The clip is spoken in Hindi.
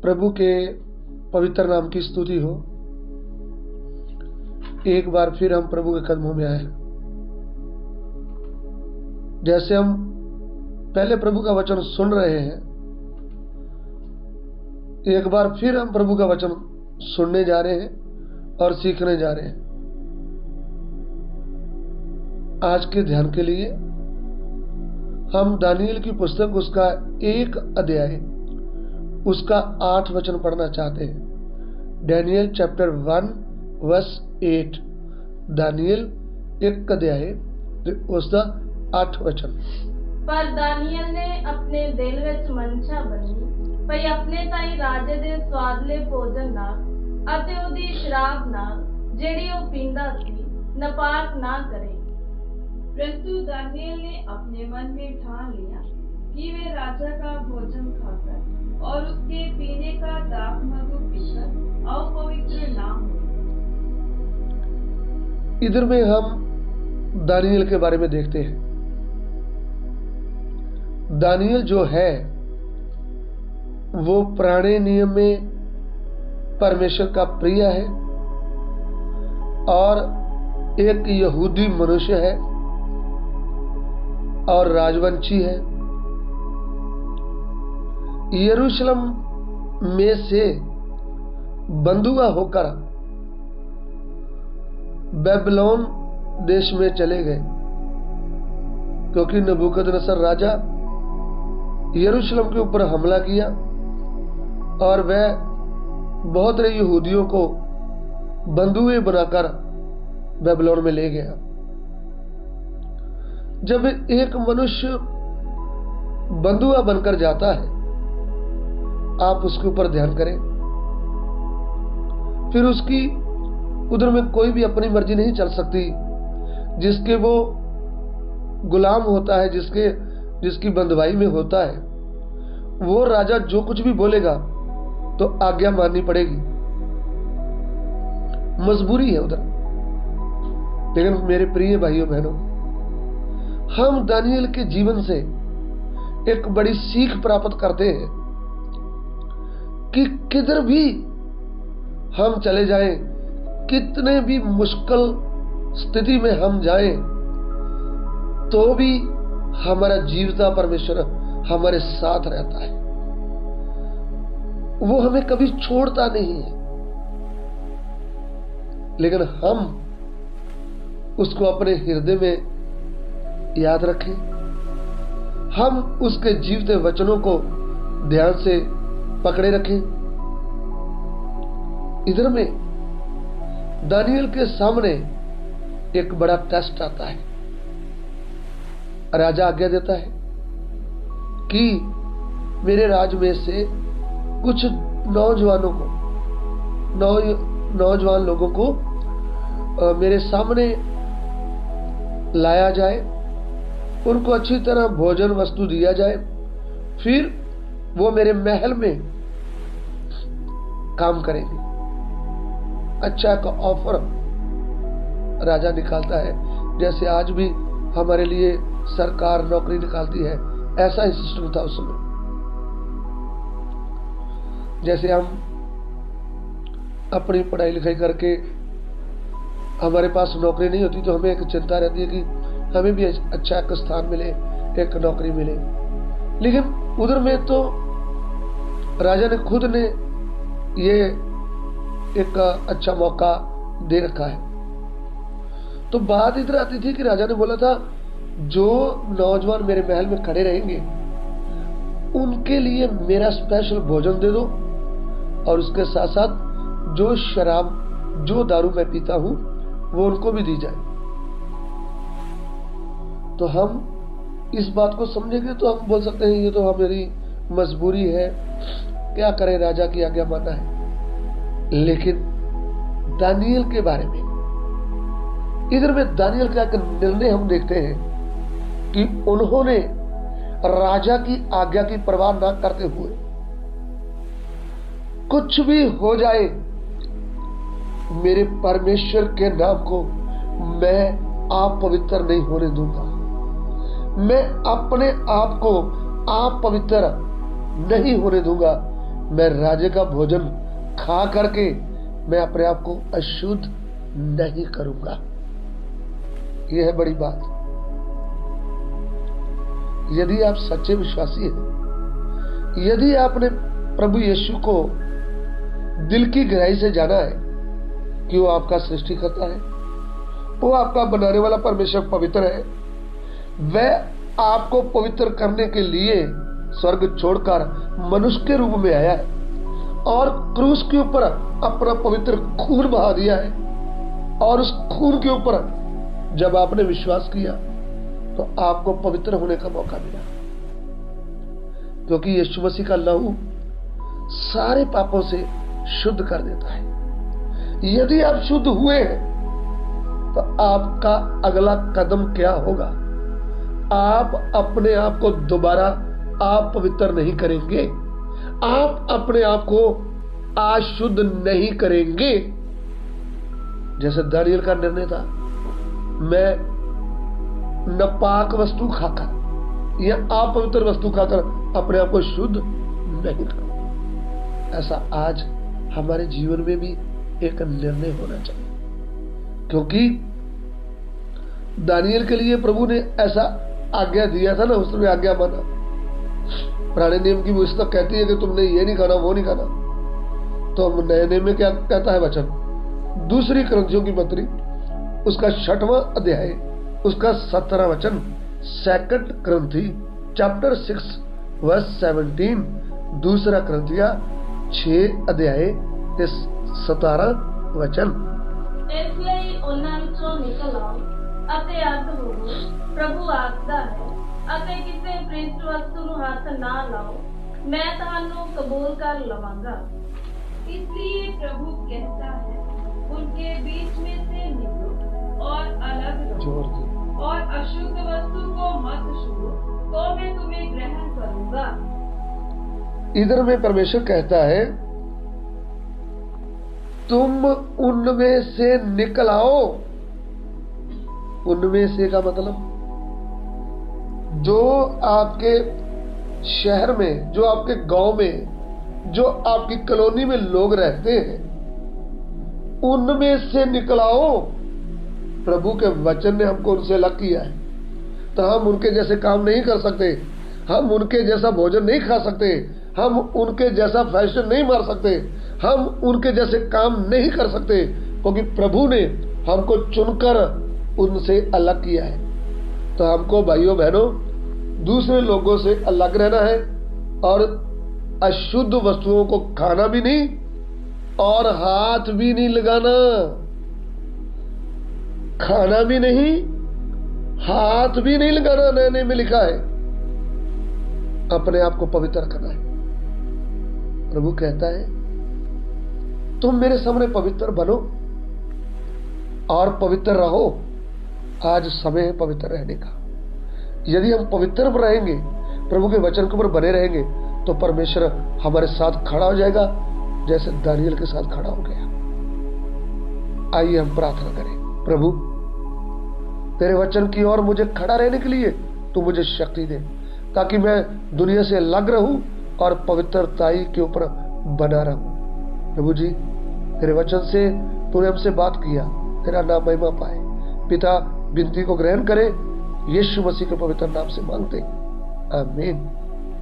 प्रभु के पवित्र नाम की स्तुति हो। एक बार फिर हम प्रभु के कदमों में आए। जैसे हम पहले प्रभु का वचन सुन रहे हैं, एक बार फिर हम प्रभु का वचन सुनने जा रहे हैं और सीखने जा रहे हैं। आज के ध्यान के लिए हम दानियेल की पुस्तक उसका 1 अध्याय उसका 8 वचन पढ़ना चाहते हैं। Daniel chapter 1 verse 8। दानियेल 1 अध्याय उसका 8 वचन। पर दानियल ने अपने दिल विच मनशा बनी भई अपने ताई राजे दे स्वादले भोजन नाल अते उहदी शराब नाल जेड़ी ओ पींदा सी नपाक ना करे। परंतु दानियल ने अपने मन में ठान लिया कि वे राजा का भोजन खाकर और उसके पीने का दाख मधु पीकर अपवित्र ना हो। इधर में हम दानियल के बारे में देखते हैं। दानियल जो है वो पुराने नियम में परमेश्वर का प्रिय है और एक यहूदी मनुष्य है और राजवंशी है। यरूशलेम में से बंधुआ होकर बेबीलोन देश में चले गए, क्योंकि नबूकदनेस्सर राजा यरूशलेम के ऊपर हमला किया और वह बहुत से यहूदियों को बंधुए बनाकर बेबीलोन में ले गया। जब एक मनुष्य बंधुआ बनकर जाता है, आप उसके ऊपर ध्यान करें, फिर उसकी उधर में कोई भी अपनी मर्जी नहीं चल सकती। जिसके वो गुलाम होता है, जिसकी बंधुआई में होता है, वो राजा जो कुछ भी बोलेगा तो आज्ञा माननी पड़ेगी, मजबूरी है उधर। लेकिन मेरे प्रिय भाइयों बहनों, हम दानियेल के जीवन से एक बड़ी सीख प्राप्त करते हैं कि किधर भी हम चले जाएं, कितने भी मुश्किल स्थिति में हम जाएं, तो भी हमारा जीवता परमेश्वर हमारे साथ रहता है। वो हमें कभी छोड़ता नहीं है, लेकिन हम उसको अपने हृदय में याद रखें। हम उसके जीवते वचनों को ध्यान से पकड़े रखें। इधर में दानियेल के सामने एक बड़ा टेस्ट आता है। राजा आज्ञा देता है कि मेरे राज में से कुछ नौजवान लोगों को मेरे सामने लाया जाए, उनको अच्छी तरह भोजन वस्तु दिया जाए, फिर वो मेरे महल में काम करेंगे। अच्छा का ऑफर राजा निकालता है, जैसे आज भी हमारे लिए सरकार नौकरी निकालती है, ऐसा ही सिस्टम था उस समय। जैसे हम अपनी पढ़ाई लिखाई करके हमारे पास नौकरी नहीं होती तो हमें एक चिंता रहती है कि हमें भी अच्छा एक स्थान मिले, एक नौकरी मिले। लेकिन उधर में तो राजा ने खुद ने ये एक अच्छा मौका दे रखा है। तो बात इधर आती थी कि राजा ने बोला था, जो नौजवान मेरे महल में खड़े रहेंगे उनके लिए मेरा स्पेशल भोजन दे दो, और उसके साथ साथ जो शराब, जो दारू मैं पीता हूं, वो उनको भी दी जाए। तो हम इस बात को समझेंगे तो हम बोल सकते हैं ये तो हमारी मजबूरी है, क्या करें, राजा की आज्ञा मानना है। लेकिन दानियेल के बारे में इधर में दानियेल का एक निर्णय हम देखते हैं कि उन्होंने राजा की आज्ञा की परवाह न करते हुए, कुछ भी हो जाए, मेरे परमेश्वर के नाम को मैं अपवित्र नहीं होने दूंगा, मैं अपने आप को अपवित्र नहीं होने दूंगा, मैं राजे का भोजन खा करके मैं अपने आप को अशुद्ध नहीं करूंगा। यह है बड़ी बात। यदि आप सच्चे विश्वासी हैं, यदि आपने प्रभु यीशु को दिल की गहराई से जाना है कि वो आपका सृष्टिकर्ता है, वो आपका बनाने वाला परमेश्वर पवित्र है, वह आपको पवित्र करने के लिए स्वर्ग छोड़कर मनुष्य के रूप में आया है और क्रूस के ऊपर अपना पवित्र खून बहा दिया है, और उस खून के ऊपर जब आपने विश्वास किया तो आपको पवित्र होने का मौका मिला, क्योंकि यीशु मसीह का लहू सारे पापों से शुद्ध कर देता है। यदि आप शुद्ध हुए हैं तो आपका अगला कदम क्या होगा? आप अपने आप को दोबारा आप पवित्र नहीं करेंगे, आप अपने आप को अशुद्ध नहीं करेंगे। जैसे दानियल का निर्णय था, मैं नापाक वस्तु खाकर या अपवित्र वस्तु खाकर अपने आप को शुद्ध नहीं करूंगा। ऐसा आज हमारे जीवन में भी एक निर्णय होना चाहिए, क्योंकि दानियल के लिए प्रभु ने ऐसा आज्ञा दिया था ना, उसने आज्ञा माना। पुराने नियम की पुस्तक कहती है कि तुमने ये नहीं खाना, वो नहीं खाना, तो नए नियम में क्या कहता है वचन? दूसरी क्रंथियों की पत्री उसका 6वां अध्याय उसका 17वां वचन, 2 क्रंथी चैप्टर 6 वर्स 17, दूसरा क्रंथिया 6 अध्याय 17 वचन। ਇਸ ਲਈ ਉਹਨਾਂ ਵਿੱਚੋਂ ਨਿਕਲ ਆਓ ਅਤੇ ਅੱਡ ਹੋਵੋ, ਪ੍ਰਭੂ ਆਖਦਾ ਹੈ, ਅਤੇ ਕਿਸੇ ਪ੍ਰਿਸ਼ਟ ਵਸਤੂ ਨੂੰ ਹੱਥ ਨਾ ਲਾਓ, मैं ਤੁਹਾਨੂੰ कबूल कर लवांगा। इसलिए प्रभु कहता है, उनके बीच में से निकलो और अलग रहो और अशुद्ध वस्तु को मत छुओ, तो मैं तुम्हें ग्रहण करूंगा। इधर में परमेश्वर कहता है, तुम उनमें से निकल आओ। उनमें से का मतलब जो आपके शहर में, जो आपके गांव में, जो आपकी कॉलोनी में लोग रहते हैं, उनमें से निकल आओ। प्रभु के वचन ने हमको उनसे अलग किया है, तो हम उनके जैसे काम नहीं कर सकते, हम उनके जैसा भोजन नहीं खा सकते, हम उनके जैसा फैशन नहीं मार सकते, हम उनके जैसे काम नहीं कर सकते, क्योंकि प्रभु ने हमको चुनकर उनसे अलग किया है। तो हमको भाइयों बहनों दूसरे लोगों से अलग रहना है, और अशुद्ध वस्तुओं को खाना भी नहीं और हाथ भी नहीं लगाना। खाना भी नहीं, हाथ भी नहीं लगाना, नए में लिखा है। अपने आप को पवित्र करना है। प्रभु कहता है, तुम मेरे सामने पवित्र बनो और पवित्र रहो। आज समय है पवित्र रहने का। यदि हम पवित्र रहेंगे, प्रभु के वचन के ऊपर बने रहेंगे, तो परमेश्वर हमारे साथ खड़ा हो जाएगा, जैसे दानियल के साथ खड़ा हो गया। आइए हम प्रार्थना करें। प्रभु, तेरे वचन की ओर मुझे खड़ा रहने के लिए तू मुझे शक्ति दे, ताकि मैं दुनिया से अलग रहूं और पवित्रताई के ऊपर बना रहूं। प्रभु जी, तेरे वचन से तूने हमसे बात किया, तेरा नाम महिमा पाए। पिता विनती को ग्रहण करे, यीशु मसीह के पवित्र नाम से मांगते, आमीन।